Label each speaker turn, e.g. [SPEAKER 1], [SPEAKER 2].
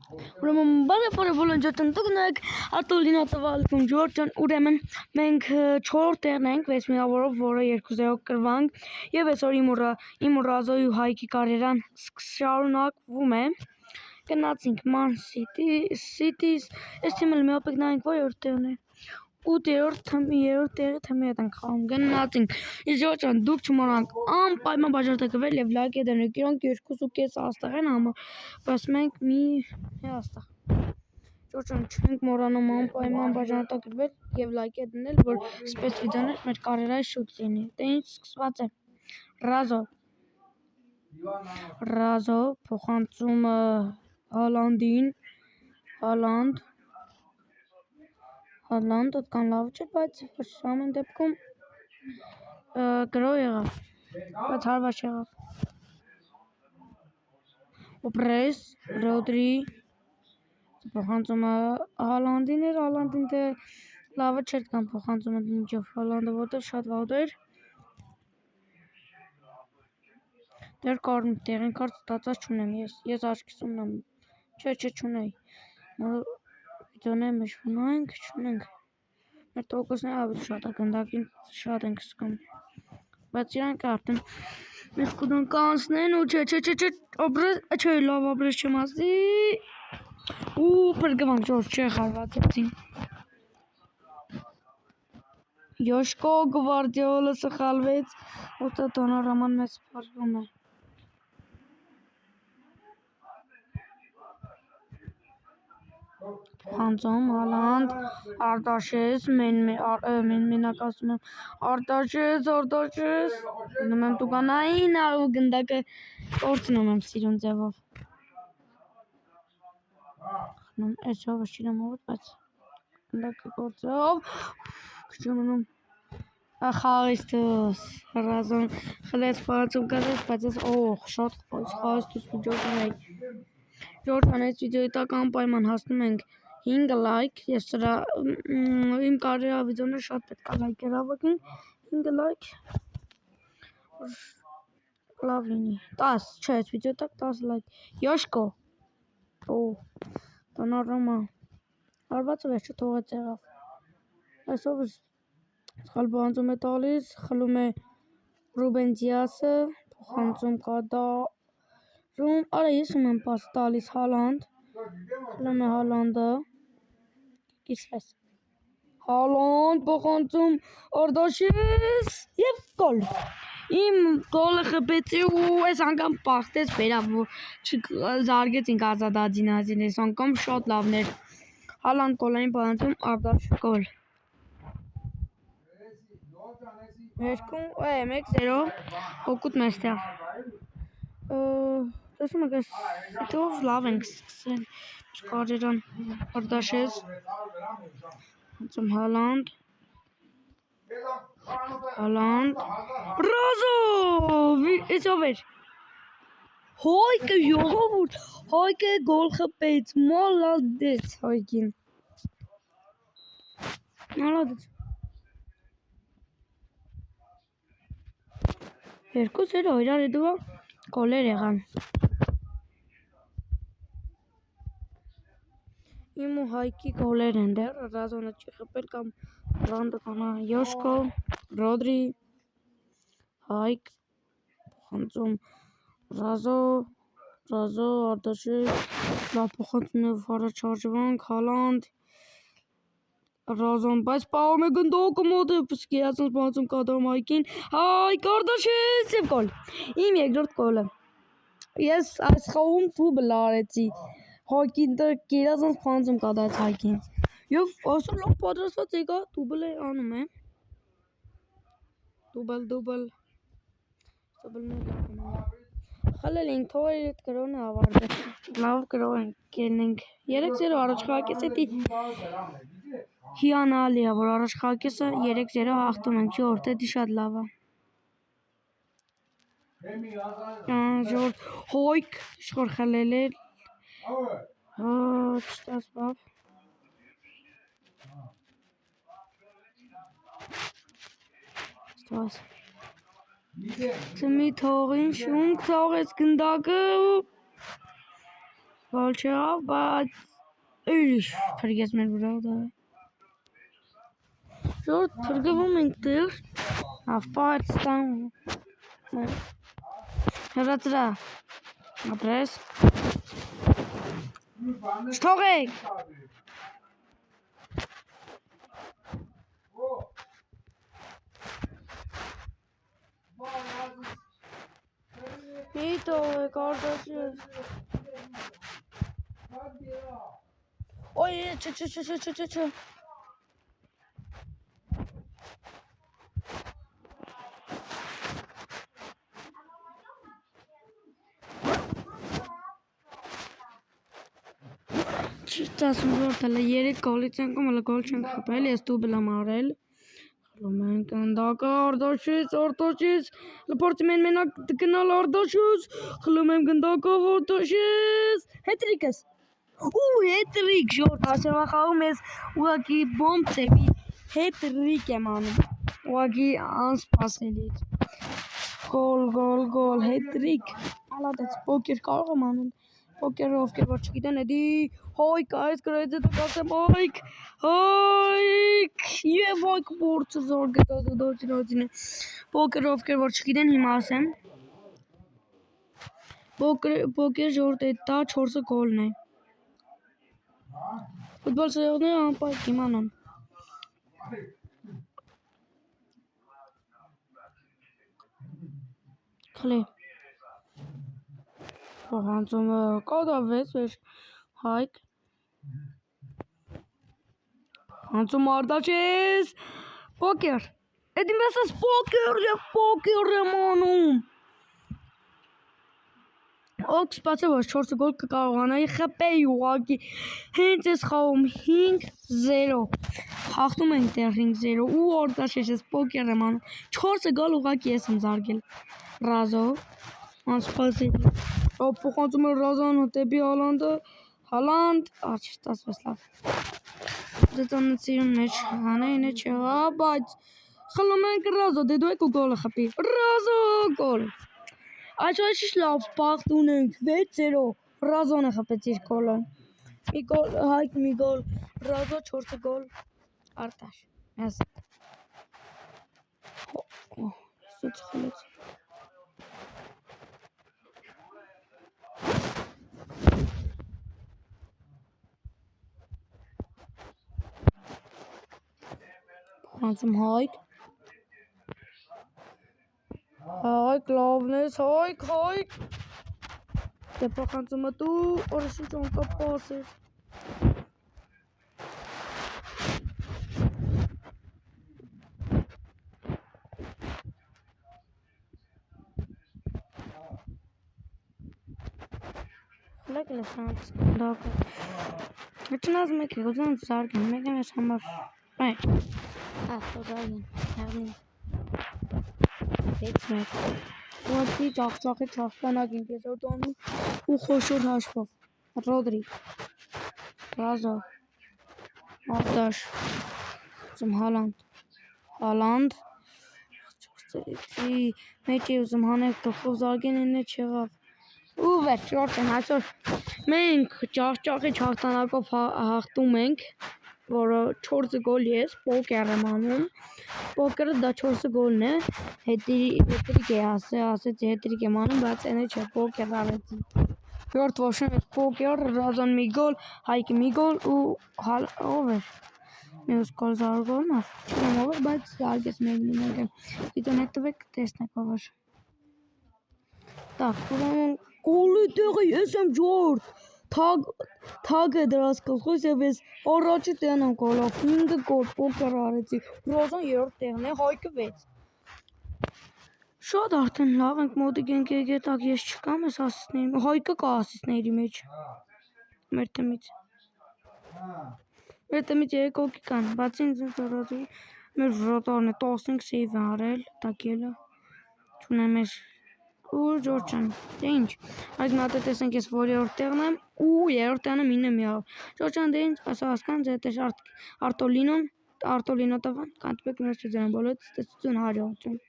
[SPEAKER 1] Ուրեմն բարեբարը բոլնջոտն տգնեք արտոլինա տվալքում Ջորջան ուրեմն մենք 4 տեղն ենք 6 միավորով, որը 2-0 կրվանք և այսօր իմ ռազոյի ու Հայկի կարերան շարունակվում է գնացինք Man Cities այս թիմը միապեք նայինք որորդ տեղն է 8-րդ տեղի թեմի հետ ենք խաղում գնացինք իսկ Ջորջան դուք չմոռանաք անպայման բաժանորդագրվել և լայք դնել իրանք 2.5 աստղ են համար բայց մենք մի աստղ Ջորջան չենք մոռանում անպայման բաժանորդագրվել և լայք դնել որ սպես վիդեոներ մեր կարերային շուտ լինի դե ինչ սկսված է Ռազո փոխանցում Հոլանդին Հոլանդ այդքան լավ չէ, բայց ամեն դեպքում գրող եղավ, բայց հարված եղավ։ Օպրես, Ռոդրի, փոխանցումը Հոլանդին էր, Հոլանդին դե լավը չէր կան փոխանցումը մինչև Հոլանդը, որտեղ շատ վաղ էր։ Դեր կարում տեղին կարդ ստացած չունեմ ես աչքիս ունեմ, չէ չունեի, վիդեոներ մեջվնայինք, չունենք, մեր տոկոսները ավելի շատ է, գնդակին շատ ենք սկում, բայց իրանք արդեն մեզ կուդոն կանցնեն ու չէ, օբրես, չէ լավ օբրես չեմ ասի, ու պրգվանք ժորջ չէ խարվածեցին, Յոշկո գվարդիոլը սխալվեց, ոստա տոնարաման մեզ պարվում է, Խանձոմ, Հալանդ, Արտաշես, մենակ ասում եմ, Արտաշես, նմ եմ տուկանային ու գնդակը կործնում եմ սիրուն ձևով, այսով շիրեմ ովդ, բայց գնդակը կործով, քչումնում, խաղիստուս, հրազոն, խլեց պարացում կատեց, բայց ես շատ խաղիստուս վիդեոն էի, Ջորջան այս վիդեոյի տակ անպայման հասնում ենք 5 լայք, ես սրա իմ կարերա վիդեոներ շատ պետք է լայքեր հավաքին, 5 լայք, լավ լինի, 10, չէ, այս վիդեոյի տակ 10 լայք, Յոշկո, տնարոմա, հարվածը վերջը թողեց եղավ, այսով սխալ բանձում է տալիս, խլում է Ռուբեն Դիասը, փոխանցում կադարում, արա ես ում եմ պաս տալիս Հալանդ, խլում է Հալանդը, կիսվես, Հալանդ փոխանցում Արտաշես և գոլ, իմ գոլը խփեցի ու այս անգամ պախտեց վերավ, չզարգեցինք ազատադինազին, այս անգամ շատ լավն էր, Հալանդ գոլային բանացում Արտաշ գոլ, 1-0 հոգուտ մեստեղ, տեսում եք այս վիդեով լավ ենք սկսել, կարերան Արտաշես, Հալանդ, Ռազո, այսով էր, Հայկը յողովուրդ, Հայկը գոլ խփեց, մոլադեց Հայկին, մոլադեց, 2-0 իրար հետո գոլեր եղան, իմ ու Հայկի գոլեր են դեռ, Ռազոնը չի խփել կամ Ռանդը կանա, Յոշկո, Ռոդրի, Հայկ, փոխանցում Ռազո, Արտաշես, լավ փոխանցումով առաջարժվանք, Հալանդ, Ռազոն, բայց պահում է գնդոկը մոտ է, սկիացնց բանցում կադարում Հայկին, Հայկ, Արտաշես և գոլ, իմ երկրորդ գոլը, ես այս խաղում դուբլ արեցի, Հայկին դը կերազանց բանցում կադարեց Հայկին, և ասում լավ պատրաստված եկա, դուբլ է անում է, դուբլ, խլել ենք, թող այդ գրողն է ավարդը, լավ գրող ենք, կելնենք, 3-0 առաջ խաղակես էտի, հիանալի է, որ առաջ խաղակեսը 3-0 հաղթում ենք, ժորդ էտի շատ լավ է, Հայկ, իշխոր խլել էր, չտասվավ, Թմի թողին շունք թողեց գնդակը, Գոլ չեղավ, բայց ուրիշ փրկեց մեր վրա դա։ Ժողովուրդ փրկվում ենք դեռ, ապարստան հրացրա ապրես չթողեք մի թողեք արդաշես օյ չը Չասում ժողովուրդ հələ 3 գոլից ենք հələ գոլ չենք խփել, ես դուբլ եմ արել խլում ենք գնդակը Արտաշից փորձում են մենակ գնալ Արտաշից խլում եմ գնդակը Արտաշից հետրիկս հետրիկ ժողովուրդ այսօրվա խաղում ես ուղղակի բոմբ ծեվի հետրիկ եմ անում ուղղակի անսպասելի գոլ հետրիկ ալադեց պոկեր կարող եմ անել Պոկերը ովքեր որ չգիտեն էդի հոյք այս գրեթե տակասեմ հոյք եւ հոյք բուրցը զոր գտոդոջինոջինը Պոկերը ովքեր որ չգիտեն հիմա ասեմ Պոկեր ժողովուրդ այդ տա 4-ը գոլն է Ֆուտբոլ սեղանները անպայք իմանան Խլի Հանցումը կադավեց վեր հայք Հանցում արդաչես Պոկեր Էդ իմ ասաս պոկեր եմ անում Ոգ սպացը որ 4 գոլ կկարողանայի խպեի ուղակի հենց ես խաղում 5-0 Հաղթում ենք դեռ 5-0 ու արդաշես ես պոկեր եմ անում 4 գոլ ուղակի ես եմ զարգել Ռազո Անսպասելի Փոխանցում է Ռազանը դեպի Հալանդը Հալանդ չստացվեց լավ Ձեծանեցիրում մեջ հանեինը չեղա բայց խլում ենք Ռազո դե դու եք ու գոլը խպի Ռազո գոլ Այսօր շիշ լավ սպաղտ ունենք 6-0 Ռազոն է խպեց իր գոլը մի գոլ հայք մի գոլ Ռազո 4 գոլ Արտաշ ես Սուց խլեց Հանցում հայք Հայք լավն ես հայք Դե փոխանցումը դու օրշի ճոնկա պաս էր Խլեք էլ ես հանց դակը Հեչնազ մեկ է գոզան զարգեն մեկ եմ ես համար զարգեն հեղնի 6-1 Ուղղակի ճախճախի չախկանակ ենք ես որ տանում ու խոշոր հաշվով Ռոդրի Ռազո Արդաշ Ուզում Հալանդ Մեկ է ուզում հանեք տխով զարգեն ինը չեղավ ու վերջ ժորտեն այսօր մենք ճախճախի չախտանակով հաղթում ենք որը 4 գոլ ես պոկեր եմ անում պոկերը դա 4 գոլն է հետրիկ է ասեց հետրիկ եմ անում բայց այնը չէ պոկեր արեցի Ժորտ ոչեմ ես պոկեր Ռազան մի գոլ հայկը մի գոլ ու ով էր մյուս գոլ զարգում չեմ ով էր բայց զարգեց մեկ վիդեոն հետևեք տեսնեք ով էր Так, ուրեմն գոլի տեղը ես եմ Ժորտ Թագը դրած գլխուս եւ ես առաջի տեն եմ գոլով 5 գոլ պոկեր արեցի Ռոզան 3-րդ տեղն է հայկը 6 Շատ արդեն լավ ենք մոտիկ ենք եկետակ ես չկամ ես ասիստների հայկը կա ասիստների մեջ մեր թեմից 3 հոգի կան բացի ինձ ծառացի մեր վրատարն է 15 սեյվ է արել տակելը չունեմ ես ու Ջորջան դե ինչ այդ մատը տեսենք ես որերորդ տեղն եմ ու երրորդ տեղն եմ 9 միավ Ջորջան դե ինչ ասա հասկան ձետ Արտոլինո տվան կանտբեք նոր չձեն բոլոց տեսություն հարյողություն